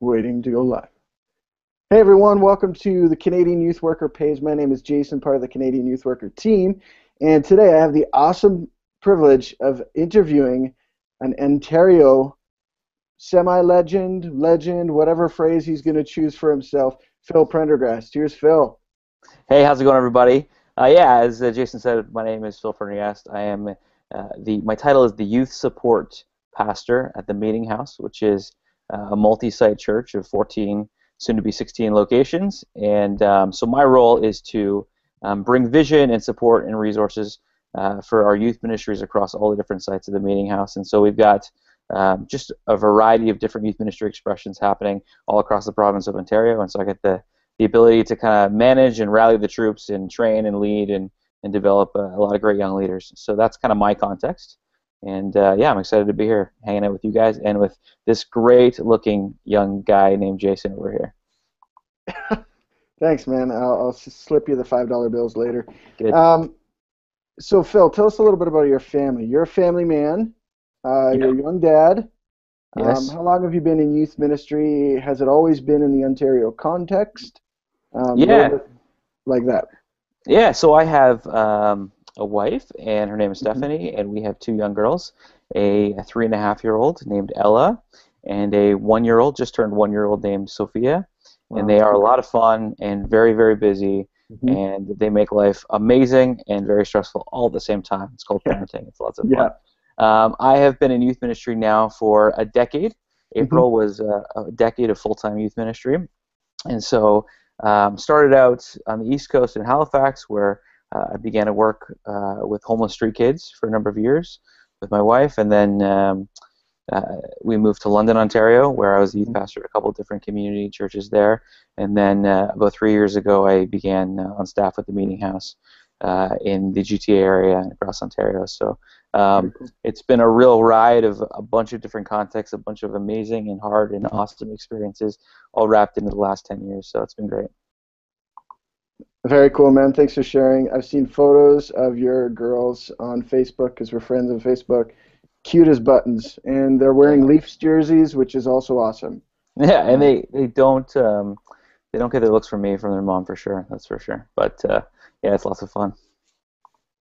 Waiting to go live. Hey everyone, welcome to the Canadian Youth Worker page. My name is Jason, part of the Canadian Youth Worker team, and today I have the awesome privilege of interviewing an Ontario semi-legend, legend, whatever phrase he's going to choose for himself, Phil Prendergast. Here's Phil. Hey, how's it going, everybody? Yeah, as Jason said, my name is Phil Prendergast. I am my title is the Youth Support Pastor at the Meeting House, which is a multi-site church of 14, soon to be 16 locations. And so my role is to bring vision and support and resources for our youth ministries across all the different sites of the Meeting House. And so we've got just a variety of different youth ministry expressions happening all across the province of Ontario. And so I get the ability to kind of manage and rally the troops and train and lead and develop a lot of great young leaders. So that's kind of my context. And yeah, I'm excited to be here hanging out with you guys and with this great-looking young guy named Jason over here. Thanks, man. I'll slip you the $5 bills later. Good. So, Phil, tell us a little bit about your family. You're a family man. You're a young dad. Yes. How long have you been in youth ministry? Has it always been in the Ontario context? Yeah. Like that. Yeah, so I have a wife, and her name is Stephanie, and we have two young girls, a 3.5-year-old named Ella, and a 1-year-old, just turned 1-year-old named Sophia. Wow. And they are a lot of fun and very, very busy, and they make life amazing and very stressful all at the same time. It's called parenting. It's lots of fun. I have been in youth ministry now for a decade. April was a decade of full-time youth ministry. And so started out on the East Coast in Halifax, where I began to work with homeless street kids for a number of years with my wife, and then we moved to London, Ontario, where I was the youth pastor at a couple of different community churches there. And then about 3 years ago, I began on staff with the Meeting House in the GTA area and across Ontario. So it's been a real ride of a bunch of different contexts, a bunch of amazing and hard and awesome experiences, all wrapped into the last 10 years. So it's been great. Very cool, man. Thanks for sharing. I've seen photos of your girls on Facebook because we're friends on Facebook. Cute as buttons, and they're wearing Leafs jerseys, which is also awesome. Yeah, and they don't get their looks from me, from their mom, for sure. That's for sure. But yeah, it's lots of fun.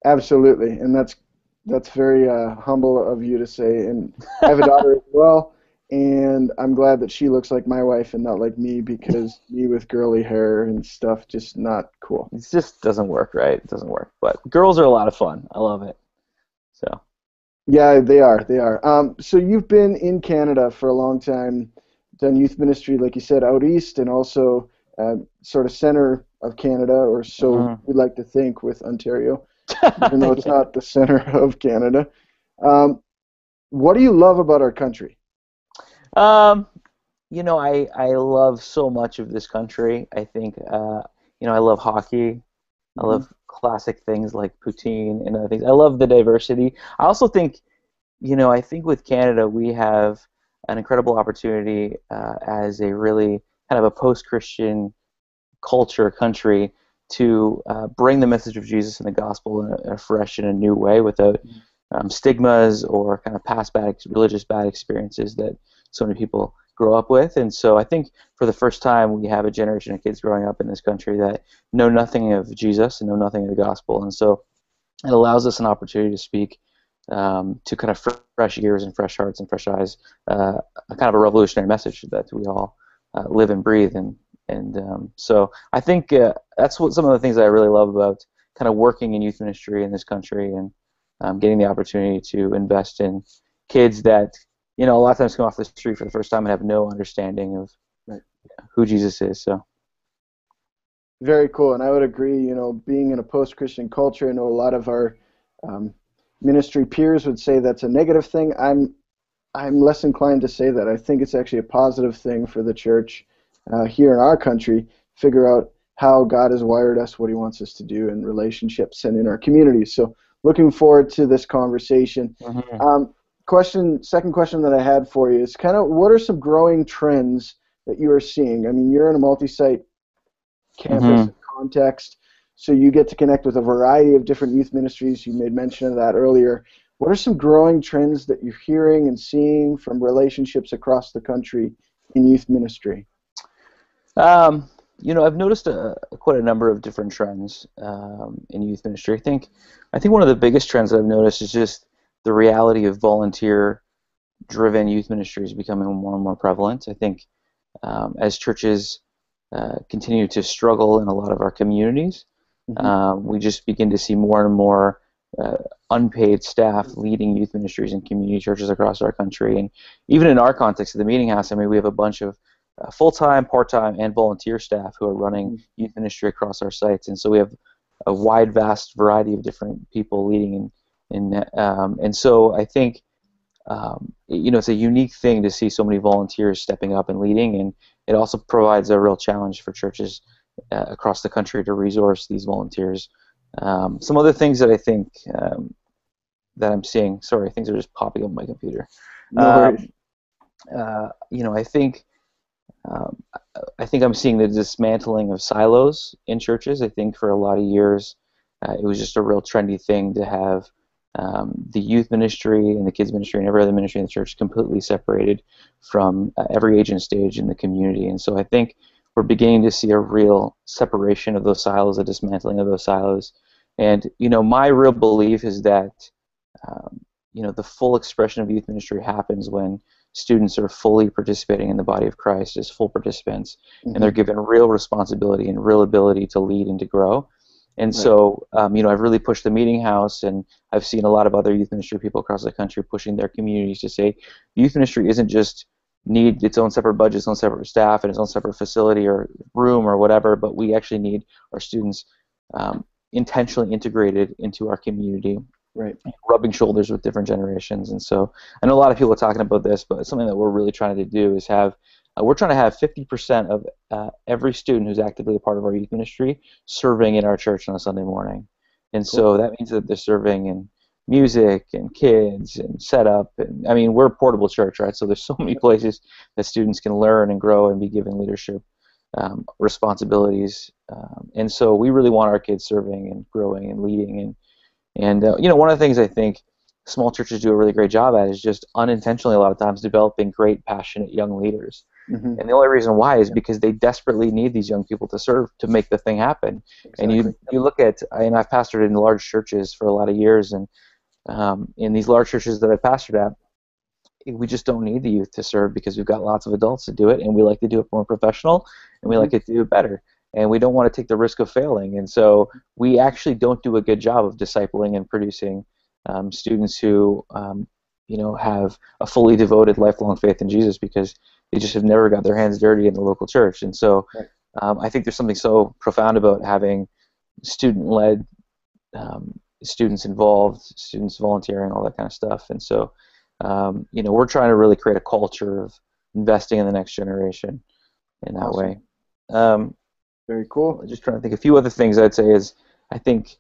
Absolutely, and that's very humble of you to say. And I have a daughter as well, and I'm glad that she looks like my wife and not like me, because me with girly hair and stuff, just not cool. It just doesn't work, right? It doesn't work. But girls are a lot of fun. I love it. So. Yeah, they are. They are. So you've been in Canada for a long time, done youth ministry, like you said, out east, and also sort of center of Canada, or so we like to think with Ontario, even though it's not the center of Canada. What do you love about our country? You know, I love so much of this country. I think, you know, I love hockey. I love classic things like poutine and other things. I love the diversity. I also think, you know, I think with Canada we have an incredible opportunity as a really kind of a post-Christian culture country to bring the message of Jesus and the gospel in a fresh and a new way without stigmas or kind of past religious bad experiences that so many people grow up with. And so I think for the first time we have a generation of kids growing up in this country that know nothing of Jesus and know nothing of the gospel. And so it allows us an opportunity to speak to kind of fresh ears and fresh hearts and fresh eyes, a kind of a revolutionary message that we all live and breathe. And so I think that's what some of the things that I really love about kind of working in youth ministry in this country, and getting the opportunity to invest in kids that, you know, a lot of times come off the street for the first time and have no understanding of who Jesus is. So. Very cool, and I would agree. You know, being in a post-Christian culture, I know a lot of our ministry peers would say that's a negative thing. I'm less inclined to say that. I think it's actually a positive thing for the church here in our country. Figure out how God has wired us, what He wants us to do in relationships and in our communities. So, looking forward to this conversation. Second question that I had for you is kind of, what are some growing trends that you are seeing? I mean, you're in a multi-site campus context, so you get to connect with a variety of different youth ministries. You made mention of that earlier. What are some growing trends that you're hearing and seeing from relationships across the country in youth ministry? I've noticed quite a number of different trends in youth ministry. I think one of the biggest trends that I've noticed is just the reality of volunteer-driven youth ministry is becoming more and more prevalent. I think as churches continue to struggle in a lot of our communities, we just begin to see more and more unpaid staff leading youth ministries and community churches across our country. And even in our context of the Meeting House, I mean, we have a bunch of full-time, part-time, and volunteer staff who are running youth ministry across our sites. And so we have a wide, vast variety of different people leading and so I think it's a unique thing to see so many volunteers stepping up and leading, and it also provides a real challenge for churches across the country to resource these volunteers. Some other things that I think that I'm seeing. Sorry, things are just popping up on my computer. No worries. I think I'm seeing the dismantling of silos in churches. I think for a lot of years it was just a real trendy thing to have the youth ministry and the kids ministry and every other ministry in the church completely separated from every age and stage in the community. And so I think we're beginning to see a real separation of those silos, a dismantling of those silos. And my real belief is that the full expression of youth ministry happens when students are fully participating in the body of Christ as full participants, and they're given real responsibility and real ability to lead and to grow. And so, I've really pushed the Meeting House, and I've seen a lot of other youth ministry people across the country pushing their communities to say youth ministry isn't just need its own separate budget, its own separate staff, and its own separate facility or room or whatever, but we actually need our students intentionally integrated into our community, rubbing shoulders with different generations. And so I know a lot of people are talking about this, but something that we're really trying to do is we're trying to have 50% of every student who's actively a part of our youth ministry serving in our church on a Sunday morning. And so that means that they're serving in music and kids and setup. And I mean, we're a portable church, right? So there's so many places that students can learn and grow and be given leadership responsibilities. And so we really want our kids serving and growing and leading. And one of the things I think small churches do a really great job at is just unintentionally a lot of times developing great, passionate young leaders. And the only reason why is because they desperately need these young people to serve to make the thing happen. Exactly. And you look at, and I've pastored in large churches for a lot of years, and in these large churches that I've pastored at, we just don't need the youth to serve because we've got lots of adults to do it, and we like to do it more professional, and we like to do it better. And we don't want to take the risk of failing. And so we actually don't do a good job of discipling and producing students who have a fully devoted lifelong faith in Jesus because they just have never got their hands dirty in the local church. And so I think there's something so profound about having student-led, students involved, students volunteering, all that kind of stuff. And so we're trying to really create a culture of investing in the next generation in that way. Very cool. Just trying to think. A few other things I'd say is I think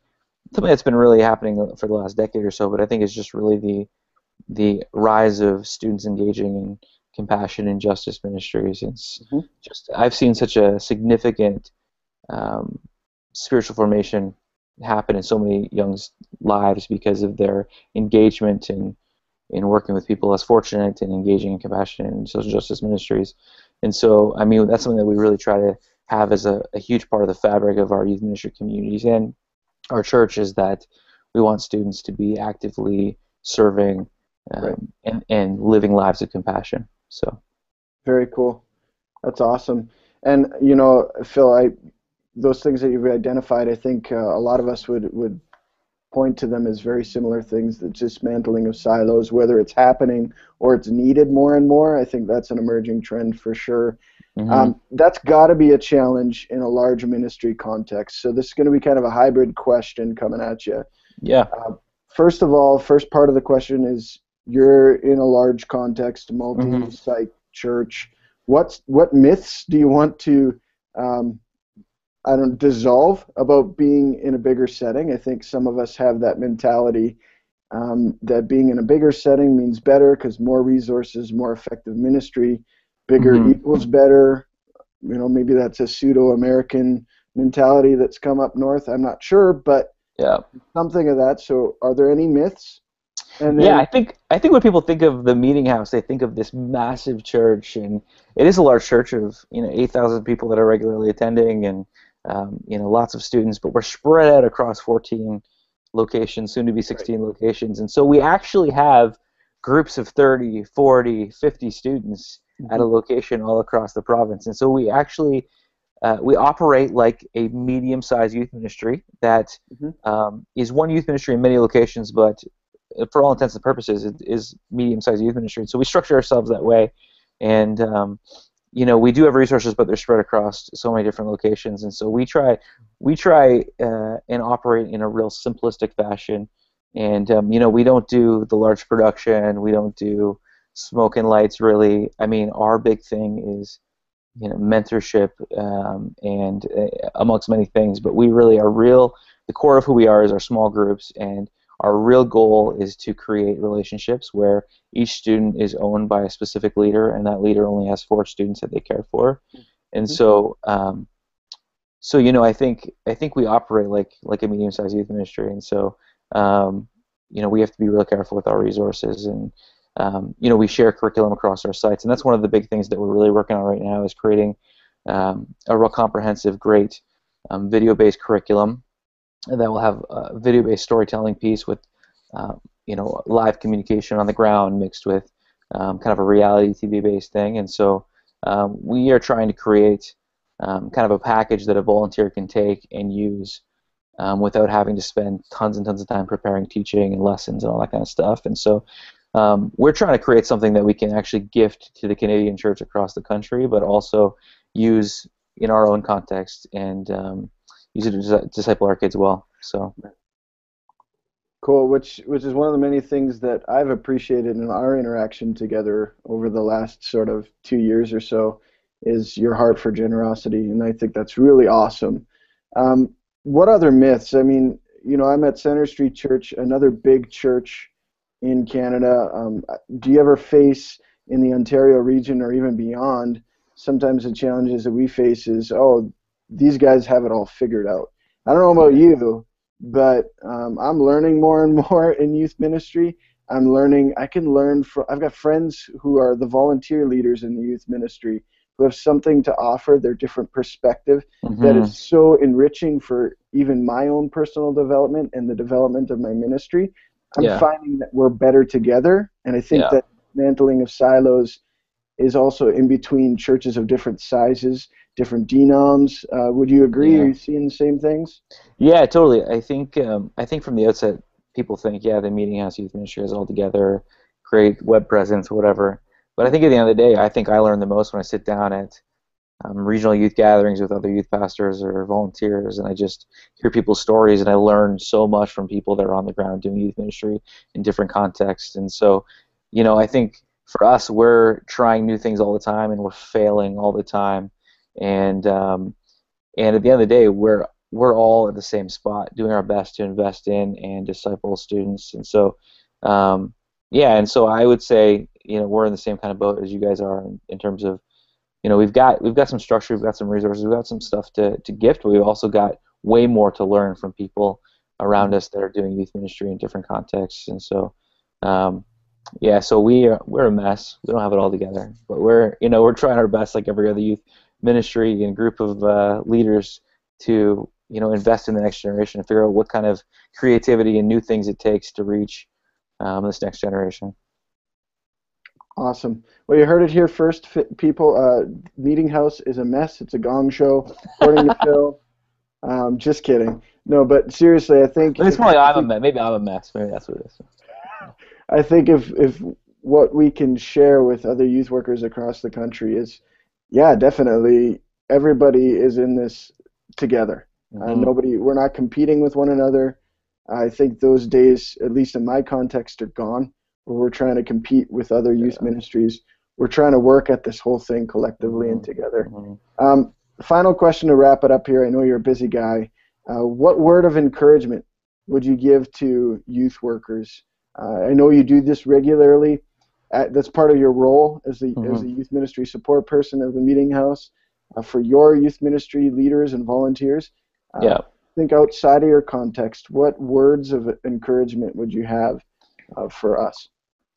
something that's been really happening for the last decade or so, but I think it's just really the rise of students engaging in compassion and justice ministries. It's just I've seen such a significant spiritual formation happen in so many young lives because of their engagement in working with people less fortunate and engaging in compassion and social justice ministries. And so, I mean, that's something that we really try to have as a huge part of the fabric of our youth ministry communities and our church, is that we want students to be actively serving and living lives of compassion. So, very cool. That's awesome. And Phil, those things that you've identified, I think a lot of us would point to them as very similar things. The dismantling of silos, whether it's happening or it's needed more and more, I think that's an emerging trend for sure. That's got to be a challenge in a large ministry context. So this is going to be kind of a hybrid question coming at you. Yeah. First of all, first part of the question is, you're in a large context, multi-site church. What myths do you want to dissolve about being in a bigger setting? I think some of us have that mentality that being in a bigger setting means better because more resources, more effective ministry, bigger equals better. Maybe that's a pseudo-American mentality that's come up north. I'm not sure, but something of that. So are there any myths? And Yeah, then I think when people think of the meeting house, they think of this massive church, and it is a large church of 8,000 people that are regularly attending, and lots of students. But we're spread out across 14 locations, soon to be right. 16 locations, and so we actually have groups of 30, 40, 50 students at a Hmm. location all across the province, and so we operate like a medium-sized youth ministry that Hmm. is one youth ministry in many locations, but for all intents and purposes, it is medium-sized youth ministry. So we structure ourselves that way, and we do have resources, but they're spread across so many different locations, and so we try and operate in a real simplistic fashion, and we don't do the large production, we don't do smoke and lights really. I mean, our big thing is mentorship, and amongst many things. But we really are real. The core of who we are is our small groups, and our real goal is to create relationships where each student is owned by a specific leader, and that leader only has 4 students that they care for. And Hmm. so I think we operate like a medium-sized youth ministry, and so we have to be real careful with our resources, and we share curriculum across our sites, and that's one of the big things that we're really working on right now is creating a real comprehensive, great video-based curriculum that will have a video-based storytelling piece with live communication on the ground mixed with kind of a reality TV-based thing, and so we are trying to create kind of a package that a volunteer can take and use without having to spend tons and tons of time preparing teaching and lessons and all that kind of stuff. And so we're trying to create something that we can actually gift to the Canadian church across the country, but also use in our own context and use it to disciple our kids well. So Cool, which is one of the many things that I've appreciated in our interaction together over the last sort of 2 years or so is your heart for generosity, and I think that's really awesome. What other myths? I mean, I'm at Center Street Church, another big church in Canada. Do you ever face in the Ontario region or even beyond, sometimes the challenges that we face is, oh, these guys have it all figured out. I don't know about you, but I'm learning more and more in youth ministry. I'm learning, I can learn from, I've got friends who are the volunteer leaders in the youth ministry who have something to offer, their different perspective that hmm is so enriching for even my own personal development and the development of my ministry. I'm yeah, finding that we're better together, and I think yeah, that mantling of silos is also in between churches of different sizes, different denoms. Would you agree? Are yeah. you seeing the same things? Yeah, totally. I think from the outset, people think, yeah, the meeting house youth ministry is all together, great web presence, whatever. But I Yeah. think at the end of the day, I think I learn the most when I sit down at regional youth gatherings with other youth pastors or volunteers, and I just hear people's stories, and I learn so much from people that are on the ground doing youth ministry in different contexts. And so, I think for us, we're trying new things all the time, and we're failing all the time, and at the end of the day, we're all at the same spot, doing our best to invest in and disciple students. And so, yeah, and so I would say, we're in the same kind of boat as you guys are in terms of, we've got some structure, we've got some resources, we've got some stuff to gift, but we've also got way more to learn from people around us that are doing youth ministry in different contexts. And so, yeah, so we're a mess. We don't have it all together, but we're trying our best, like every other youth ministry and group of leaders, to invest in the next generation and figure out what kind of creativity and new things it takes to reach this next generation. Awesome. Well, you heard it here first, people. Meeting House is a mess. It's a gong show, according to Phil. Just kidding. No, but seriously, I think It's if more like I I'm a think mess. Maybe I'm a mess. Maybe that's what it is. I think if what we can share with other youth workers across the country is, yeah, definitely everybody is in this together. hmm Nobody, we're not competing with one another. I think those days, at least in my context, are gone, where we're trying to compete with other youth Yeah. ministries. We're trying to work at this whole thing collectively and hmm together. hmm Final question to wrap it up here. I know you're a busy guy. What word of encouragement would you give to youth workers? I know you do this regularly. That's part of your role as hmm a youth ministry support person of the Meeting House. For your youth ministry leaders and volunteers, uh, Yeah. think outside of your context. What words of encouragement would you have? for us.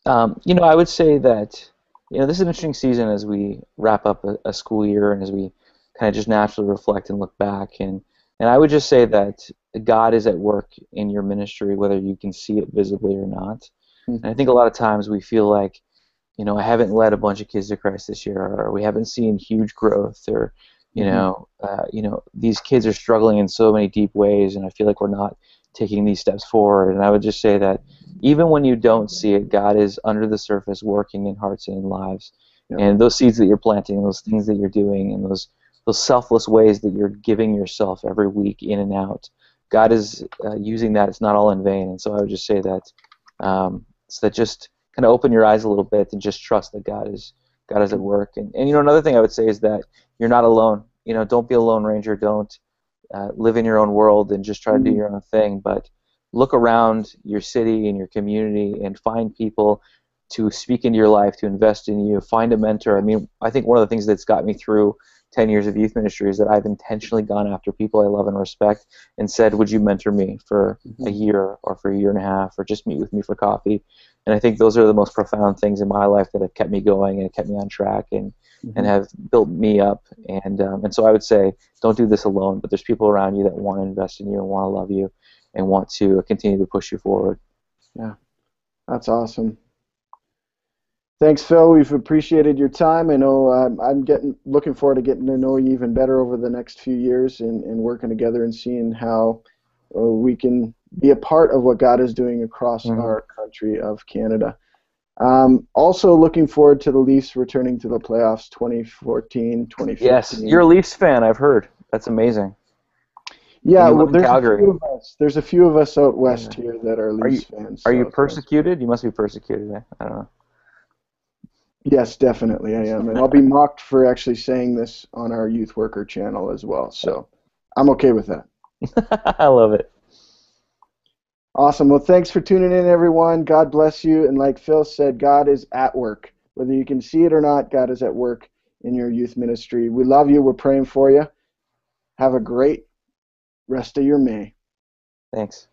I would say that this is an interesting season as we wrap up a school year and as we kind of just naturally reflect and look back. And I would just say that God is at work in your ministry, whether you can see it visibly or not. And I think a lot of times we feel like, I haven't led a bunch of kids to Christ this year, or we haven't seen huge growth, or these kids are struggling in so many deep ways, and I feel like we're not taking these steps forward. And I would just say that even when you don't see it, God is under the surface working in hearts and in lives. Yep. And those seeds that you're planting, those things that you're doing, and those selfless ways that you're giving yourself every week in and out, God is using that. It's not all in vain. And so I would just say that just kind of open your eyes a little bit and just trust that God is at work. And another thing I would say is that you're not alone. Don't be a lone ranger. Don't live in your own world and just try to do your own thing. But look around your city and your community and find people to speak into your life, to invest in you. Find a mentor. I mean, I think one of the things that's got me through 10 years of youth ministry is that I've intentionally gone after people I love and respect and said, would you mentor me for a year or for a year and a half, or just meet with me for coffee? And I think those are the most profound things in my life that have kept me going and kept me on track and have built me up. And so I would say, don't do this alone, but there's people around you that want to invest in you and want to love you and want to continue to push you forward. Yeah, that's awesome. Thanks, Phil. We've appreciated your time. I know I'm looking forward to getting to know you even better over the next few years and working together and seeing how we can be a part of what God is doing across our country of Canada. Also looking forward to the Leafs returning to the playoffs 2014, 2015. Yes, you're a Leafs fan, I've heard. That's amazing. Yeah, well, there's a few of us. There's a few of us out west here that are Leafs fans. Are you persecuted? You must be persecuted. I don't know. Yes, definitely I am. And I'll be mocked for actually saying this on our youth worker channel as well. So I'm okay with that. I love it. Awesome. Well, thanks for tuning in, everyone. God bless you. And like Phil said, God is at work. Whether you can see it or not, God is at work in your youth ministry. We love you. We're praying for you. Have a great rest of your May. Thanks.